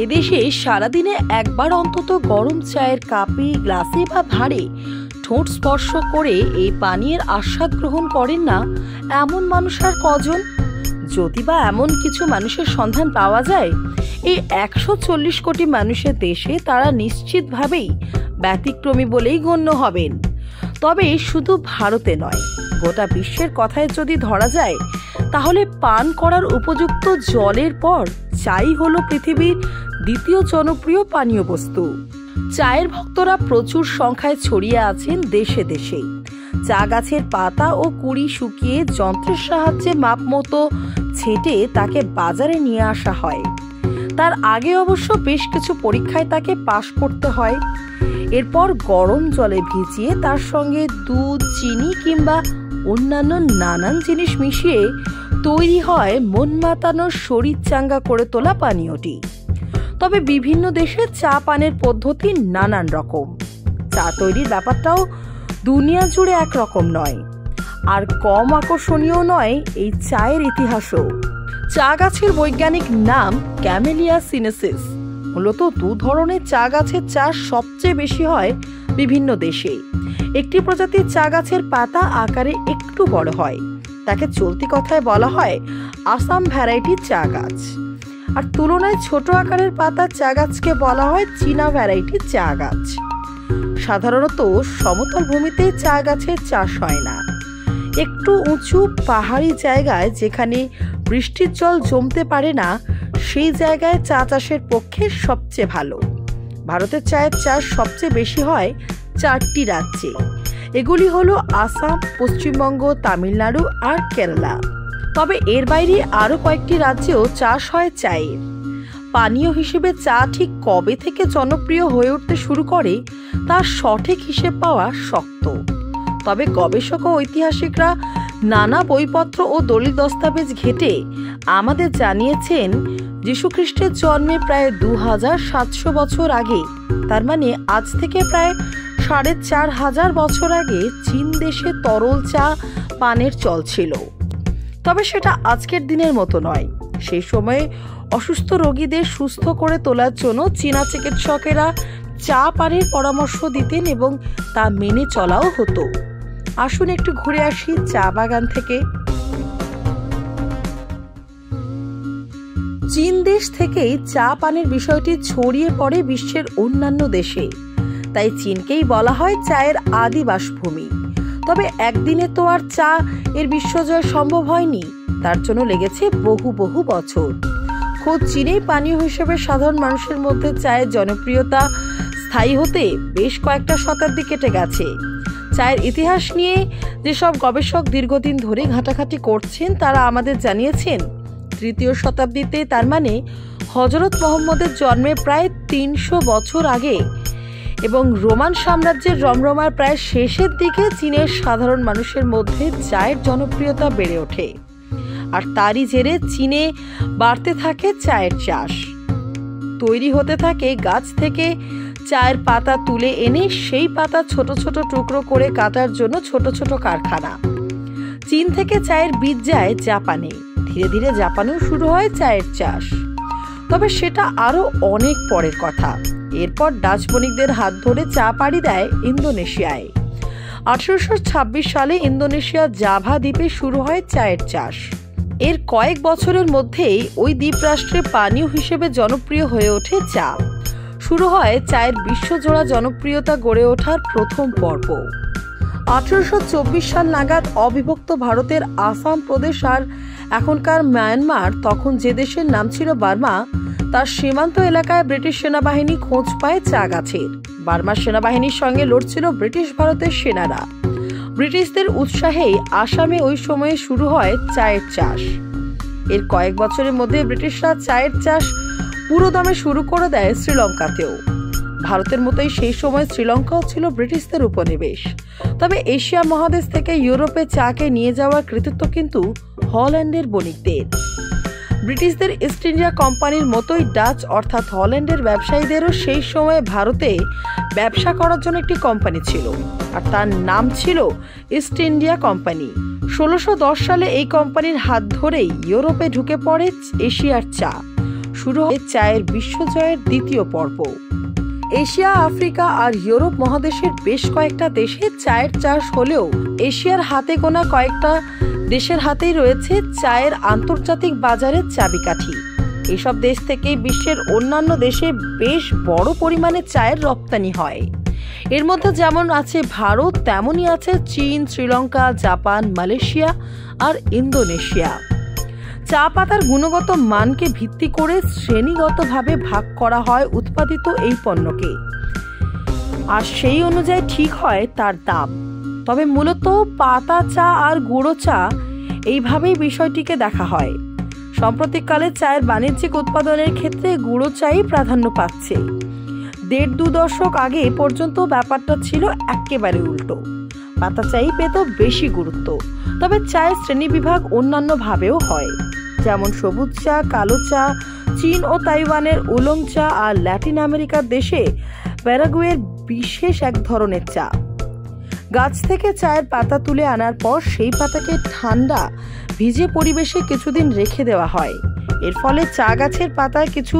এদেশে সারাদিনে একবার অন্তত গরম চায়ের কাপে, গ্লাসে বা ভাঁড়ে ঠোঁট স্পর্শ করে এই পানীয়ের আস্বাদ গ্রহণ করেন না এমন মানুষ আর কজন? যদি বা এমন কিছু মানুষের সন্ধান পাওয়া যায়, এই 140 কোটি মানুষের দেশে তারা নিশ্চিতভাবেই ব্যতিক্রমী বলেই গণ্য হবেন। তবে শুধু ভারতে নয়, গোটা বিশ্বের কথায় যদি ধরা যায়, তাহলে পান করার উপযুক্ত জলের পর চাই হলো পৃথিবীর দ্বিতীয় জনপ্রিয় পানীয় বস্তু। চায়ের ভক্তরা প্রচুর সংখ্যায় ছড়িয়ে আছেন দেশে দেশে। চা গাছের পাতা ও কুড়ি শুকিয়ে যন্ত্রের সাহায্যে মাপ মতো ছেটে তাকে বাজারে নিয়ে আসা হয়। তার আগে অবশ্য বেশ কিছু পরীক্ষায় তাকে পাশ করতে হয়। এরপর গরম জলে ভিজিয়ে তার সঙ্গে দুধ, চিনি কিংবা অন্যান্য নানান জিনিস মিশিয়ে তৈরি হয় মন মাতানো, শরীর চাঙ্গা করে তোলা পানীয়টি। তবে বিভিন্ন দেশে চা পানের পদ্ধতি নানান রকম। চা তৈরির ব্যাপারটাও দুনিয়া জুড়ে একরকম নয়। আর কম আকর্ষণীয় নয় এই চায়ের ইতিহাসও। চা গাছের বৈজ্ঞানিক নাম ক্যামেলিয়া সিনেন্সিস। মূলত দু ধরনের চা গাছের চাষ সবচেয়ে বেশি হয় বিভিন্ন দেশে। একটি প্রজাতির চা গাছের পাতা আকারে একটু বড় হয়, তাকে চলতি কথায় বলা হয় আসাম ভ্যারাইটির চা গাছ। আর তুলনায় ছোট আকারের পাতার চা গাছকে বলা হয় চীনা ভ্যারাইটির চা গাছ। সাধারণত সমতল ভূমিতে চা গাছের চাষ হয় না। একটু উঁচু পাহাড়ি জায়গায় যেখানে বৃষ্টির জল জমতে পারে না, সেই জায়গায় চা চাষের পক্ষে সবচেয়ে ভালো। ভারতের চায়ের চাষ সবচেয়ে বেশি হয় 4টি রাজ্যে। এগুলি হলো আসাম, পশ্চিমবঙ্গ, তামিলনাড়ু আর কেরালা। তবে এর বাইরে আরো কয়েকটি রাজ্যেও চাষ হয় চায়ের। পানীয় হিসেবে চা ঠিক কবে থেকে জনপ্রিয় হয়ে উঠতে শুরু করে তার সঠিক হিসেব পাওয়া শক্ত। তবে গবেষক ও ঐতিহাসিকরা নানা বইপত্র ও দলিল দস্তাবেজ ঘেঁটে আমাদের জানিয়েছেন, যীশুখ্রিস্টের জন্মে প্রায় 2700 বছর আগে, তার মানে আজ থেকে প্রায় 4500 বছর আগে চীন দেশে তরল চা পানের চল ছিল। তবে সেটা আজকের দিনের মতো নয়। সেই সময়ে অসুস্থ রোগীদের সুস্থ করে তোলার জন্য চীনা চিকিৎসকেরা চা পানের পরামর্শ দিতেন এবং তা মেনে চলাও হতো। আসুন একটু ঘুরে আসি চা বাগান থেকে। চীন দেশ থেকেই চা পানের বিষয়টি ছড়িয়ে পড়ে বিশ্বের অন্যান্য দেশে। তাই চীনকেই বলা হয় চায়ের আদি বাসভূমি। তবে একদিনে তো আর চা এর বিশ্বজয় সম্ভব হয়নি, তার জন্য লেগেছে বহু বহু বছর। খোদ চীনেই পানীয় হিসেবে সাধারণ মানুষের মধ্যে চায়ের জনপ্রিয়তা স্থায়ী হতে বেশ কয়েকটা শতাব্দী কেটে গেছে। চায়ের ইতিহাস নিয়ে যেসব গবেষক দীর্ঘদিন ধরে ঘাটাঘাটি করছেন, তারা আমাদের জানিয়েছেন 3য় শতাব্দীতে, তার মানে হযরত মুহাম্মদের জন্মের প্রায় 300 বছর আগে এবং রোমান সাম্রাজ্যের রমরমার প্রায় শেষের দিকে চীনের সাধারণ মানুষের মধ্যে চায়ের জনপ্রিয়তা বেড়ে ওঠে। আর তারই জেরে চীনে বাড়তে থাকে চায়ের চাষ। তৈরি হতে থাকে গাছ থেকে চায়ের পাতা তুলে এনে সেই পাতা ছোট ছোট টুকরো করে কাটার জন্য ছোট ছোট কারখানা। চীন থেকে চায়ের বীজ যায় জাপানে। ধীরে ধীরে জাপানেও শুরু হয় চায়ের চাষ। তবে সেটা আরো অনেক পরের কথা। এরপর ডাচ বণিকদের হাত ধরে চা পাড়ি দেয় ইন্দোনেশিয়ায়। 1826 সালে ইন্দোনেশিয়া জাভা দ্বীপে শুরু হয় চায়ের চাষ। এর কয়েক বছরের মধ্যেই ওই দ্বীপরাষ্ট্রে পানীয় হিসেবে জনপ্রিয় হয়ে ওঠে চা। শুরু হয় চায়ের বিশ্বজোড়া জনপ্রিয়তা গড়ে ওঠার প্রথম পর্ব। 1824 সাল নাগাদ অবিভক্ত ভারতের আসাম প্রদেশ আর এখনকার মায়ানমার, তখন যে দেশের নাম ছিল বার্মা, তার সীমান্ত এলাকায় ব্রিটিশ সেনাবাহিনী খোঁজ পায় চা গাছের। বার্মার সেনাবাহিনীর সঙ্গে লড়ছিল ব্রিটিশ ভারতের সেনারা। ব্রিটিশদের উৎসাহেই আসামে ওই সময়ে শুরু হয় চায়ের চাষ। এর কয়েক বছরের মধ্যে ব্রিটিশরা চায়ের চাষ পুরোদমে শুরু করে দেয় শ্রীলঙ্কাতেও। ভারতের মতোই সেই সময় শ্রীলঙ্কাও ছিল ব্রিটিশদের উপনিবেশ। তবে এশিয়া মহাদেশ থেকে ইউরোপে চাকে নিয়ে যাওয়ার কৃতিত্ব কিন্তু হল্যান্ডের বণিকদের। ব্রিটিশদের ইস্ট ইন্ডিয়া কোম্পানির মতোই ডাচ অর্থাৎ হল্যান্ডের ব্যবসায়ীদেরও সেই সময় ভারতে ব্যবসা করার জন্য একটি কোম্পানি ছিল, আর তার নাম ছিল ইস্ট ইন্ডিয়া কোম্পানি। 1610 সালে এই কোম্পানির হাত ধরেই ইউরোপে ঢুকে পড়ে এশিয়ার চা। শুরু হয় চায়ের বিশ্বজয়ের দ্বিতীয় পর্ব। এশিয়া, আফ্রিকা আর ইউরোপ মহাদেশের বেশ কয়েকটা দেশে চায়ের চাষ হলেও এশিয়ার হাতে গোনা কয়েকটা দেশের হাতেই রয়েছে চায়ের আন্তর্জাতিক বাজারের চাবিকাঠি। এসব দেশ থেকে বিশ্বের অন্যান্য দেশে বেশ বড় পরিমাণে চায়ের রপ্তানি হয়। এর মধ্যে যেমন আছে ভারত, তেমনই আছে চীন, শ্রীলঙ্কা, জাপান, মালয়েশিয়া আর ইন্দোনেশিয়া। চা পাতার গুণগত মানকে ভিত্তি করে শ্রেণীগতভাবে ভাগ করা হয় উৎপাদিত এই পণ্যকে, আর সেই অনুযায়ী ঠিক হয় তার দাম। তবে মূলত পাতা চা আর গুঁড়ো চা এইভাবেই বিষয়টিকে দেখা হয়। সাম্প্রতিককালে চায়ের বাণিজ্যিক উৎপাদনের ক্ষেত্রে গুঁড়ো চাই প্রাধান্য পাচ্ছে। 1.5-2 দশক আগে পর্যন্ত ব্যাপারটা ছিল একেবারে উল্টো, পাতা চাই পেত বেশি গুরুত্ব। তবে চায়ের শ্রেণীবিভাগ অন্যান্য ভাবেও হয়, যেমন সবুজ চা, কালো চা, চীন ও তাইওয়ানের উলং চা, আর ল্যাটিন আমেরিকার দেশে প্যারাগুয়ের বিশেষ এক ধরনের চা। গাছ থেকে চায়ের পাতা তুলে আনার পর সেই পাতাকে ঠান্ডা ভিজে পরিবেশে কিছুদিন রেখে দেওয়া হয়। এর ফলে চা গাছের পাতায় কিছু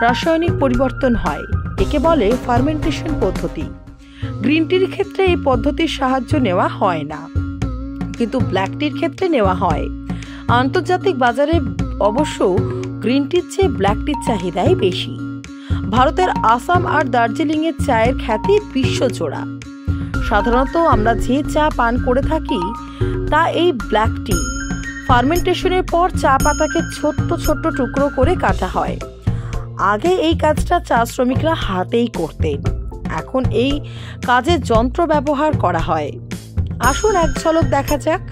রাসায়নিক পরিবর্তন হয়, একে বলে ফার্মেন্টেশন পদ্ধতি। গ্রিন টির ক্ষেত্রে এই পদ্ধতির সাহায্য নেওয়া হয় না, কিন্তু ব্ল্যাক টির ক্ষেত্রে নেওয়া হয়। আন্তর্জাতিক বাজারে অবশ্য গ্রিন টির চেয়ে ব্ল্যাক টির চাহিদাই বেশি। ভারতের আসাম আর দার্জিলিং এর চায়ের খ্যাতি বিশ্বজোড়া। সাধারণত আমরা যে চা পান করে থাকি তা এই ব্ল্যাক টি। ফার্মেন্টেশনের পর চা পাতাকে ছোট্ট ছোট্ট টুকরো করে কাটা হয়। আগে এই কাজটা চা শ্রমিকরা হাতেই করতেন, এখন এই কাজে যন্ত্র ব্যবহার করা হয়। আসুন এক ঝলক দেখা যাক।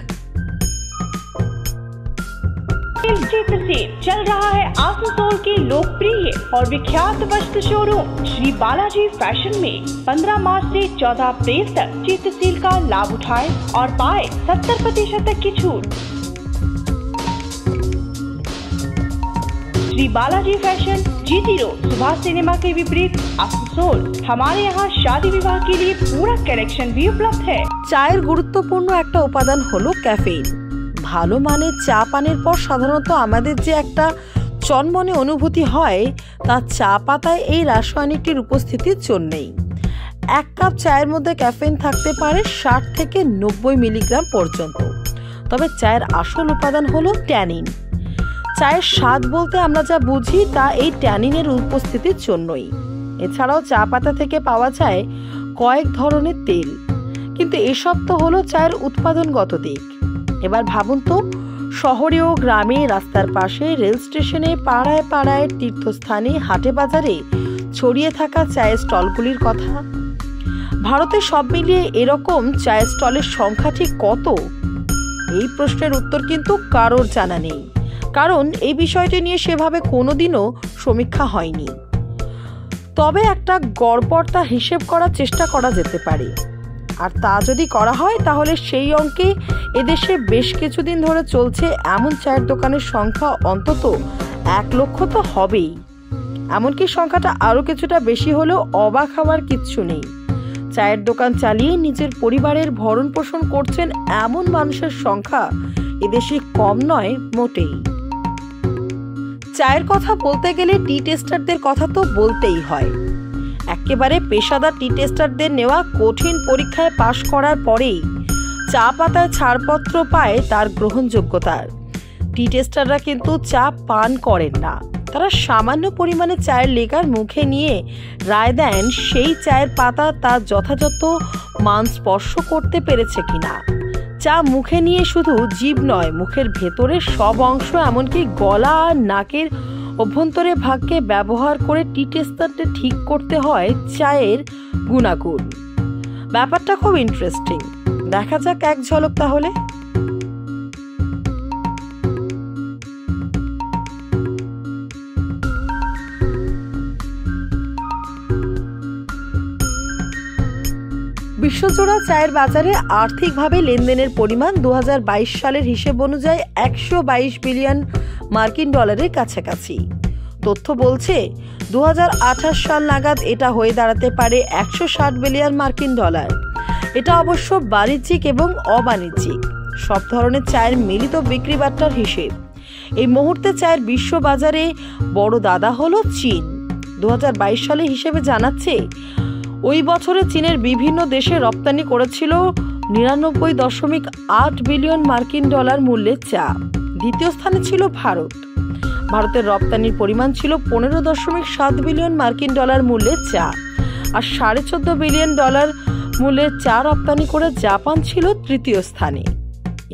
चल रहा है आसनसोल के लोकप्रिय और विख्यात वस्त्र शोरूम श्री बालाजी फैशन में 15 मार्च से 14 अप्रैल तक चित्र सेल का लाभ उठाए और पाए 70% तक की छूट। Shri Balaji fashion, GT road, Subhash cinema के विपरीत, आसनसोल। हमारे यहाँ शादी विवाह के लिए पूरा कलेक्शन भी उपलब्ध है। চায়ের গুরুত্বপূর্ণ একটা উপাদান হলো ক্যাফেইন। ভালো মানের চা পানের পর সাধারণত আমাদের যে একটা চনমনে অনুভূতি হয় তা চা পাতায় এই রাসায়নিকটির উপস্থিতির জন্যই। 1 কাপ চায়ের মধ্যে ক্যাফেইন থাকতে পারে 60 থেকে 90 মিলিগ্রাম পর্যন্ত। তবে চায়ের আসল উপাদান হলো ট্যানিন। চায়ের স্বাদ বলতে আমরা যা বুঝি তা এই ট্যানিনের উপস্থিতির জন্যই। এছাড়াও চা পাতা থেকে পাওয়া যায় কয়েক ধরনের তেল, কিন্তু এসব তো হলো চায়ের উৎপাদনগত দিক। এবার ভাবুন তো, শহরে ও গ্রামে, রাস্তার পাশে, রেল স্টেশনে, পাড়ায় পাড়ায়, তীর্থস্থানে, হাটে বাজারে ছড়িয়ে থাকা চায়ের স্টলগুলির কথা। ভারতে সব মিলিয়ে এরকম চায়ের স্টলের সংখ্যা ঠিক কত? এই প্রশ্নের উত্তর কিন্তু কারোর জানা নেই, কারণ এই বিষয়টি নিয়ে সেভাবে কোনোদিনও সমীক্ষা হয়নি। তবে একটা গড়পড়তা হিসেব করার চেষ্টা করা যেতে পারে, আর তা যদি করা হয় তাহলে সেই অঙ্কে এদেশে বেশ কিছুদিন ধরে চলছে এমন চায়ের দোকানের সংখ্যা অন্তত 1 লক্ষ তো হবেই। এমনকি সংখ্যাটা আরো কিছুটা বেশি হলেও অবাক হওয়ার কিচ্ছু নেই। চায়ের দোকান চালিয়ে নিজের পরিবারের ভরণ পোষণ করছেন এমন মানুষের সংখ্যা এদেশে কম নয় মোটেই। চায়ের কথা বলতে গেলে টি টেস্টারদের কথা তো বলতেই হয়। একেবারে পেশাদার টি টেস্টারদের নেওয়া কঠিন পরীক্ষায় পাশ করার পরেই চা পাতায় ছাড়পত্র পায় তার গ্রহণযোগ্যতার। টি টেস্টাররা কিন্তু চা পান করেন না, তারা সামান্য পরিমাণে চায়ের লেগার মুখে নিয়ে রায় দেন সেই চায়ের পাতা তার যথাযথ মান স্পর্শ করতে পেরেছে কিনা। চা মুখে নিয়ে শুধু জিভ নয়, মুখের ভেতরের সব অংশ, এমনকি গলা আর নাকের অভ্যন্তরে ভাগকে ব্যবহার করে টি টেস্টারকে ঠিক করতে হয় চায়ের গুণাগুণ। ব্যাপারটা খুব ইন্টারেস্টিং। দেখা যাক এক ঝলক তাহলে। বিশ্বজোড়া চায়ের বাজারে আর্থিকভাবে লেনদেনের পরিমাণ 2022 সালের হিসেব অনুযায়ী 122 বিলিয়ন মার্কিন ডলারের কাছাকাছি। তথ্য বলছে 2028 সাল নাগাদ এটা হয়ে দাঁড়াতে পারে 160 বিলিয়ন মার্কিন ডলার। এটা অবশ্য বাণিজ্যিক এবং অবাণিজ্যিক সব ধরনের চায়ের মিলিত বিক্রি বাট্টার হিসেব। এই মুহূর্তে চায়ের বিশ্ববাজারে বড় দাদা হলো চীন। 2022 সালে হিসেবে জানাচ্ছে ওই বছরে চীনের বিভিন্ন দেশে রপ্তানি করেছিল 99.8 বিলিয়ন মার্কিন ডলার মূল্যের চা। দ্বিতীয় স্থানে ছিল ভারত। ভারতের রপ্তানির পরিমাণ ছিল 15.7 বিলিয়ন মার্কিন ডলার মূল্যের চা, আর 14.5 বিলিয়ন ডলার মূল্যের চা রপ্তানি করে জাপান ছিল তৃতীয় স্থানে।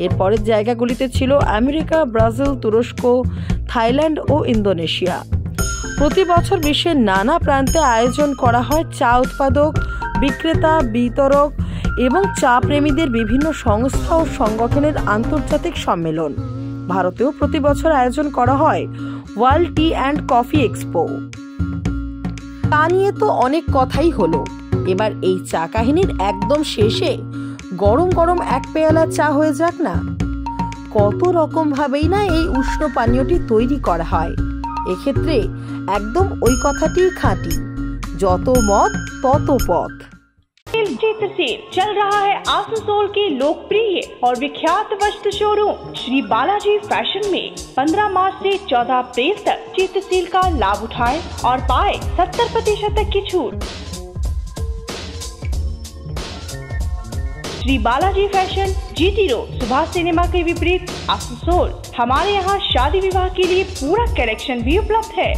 এর পরের জায়গাগুলিতে ছিল আমেরিকা, ব্রাজিল, তুরস্ক, থাইল্যান্ড ও ইন্দোনেশিয়া। প্রতি বছর বিশ্বের নানা প্রান্তে আয়োজন করা হয় চা উৎপাদক, বিক্রেতা, বিতরক এবং চা প্রেমীদের বিভিন্ন সংস্থা ও সংগঠনের আন্তর্জাতিক সম্মেলন। ভারতেও প্রতি বছর আয়োজন করা হয় world T and coffee expo. তা নিয়ে তো অনেক কথাই হলো, এবার এই চা কাহিনীর একদম শেষে গরম গরম এক পেয়ালা চা হয়ে যাক না। কত রকম ভাবেই না এই উষ্ণ পানীয়টি তৈরি করা হয়। এক্ষেত্রে একদম ওই কথাটিই খাঁটি, যত মত তত পথ। चित्रसेल चल रहा है आसनसोल के लोकप्रिय और विख्यात वस्त्र शोरूम श्री बालाजी फैशन में 15 मार्च से 14 अप्रैल तक चित्रसेल का लाभ उठाएं और पाए 70% तक की छूट। Shri Balaji fashion GT road Subhash cinema के विपरीत आसनसोल। हमारे यहाँ शादी विवाह के लिए पूरा कलेक्शन भी उपलब्ध है।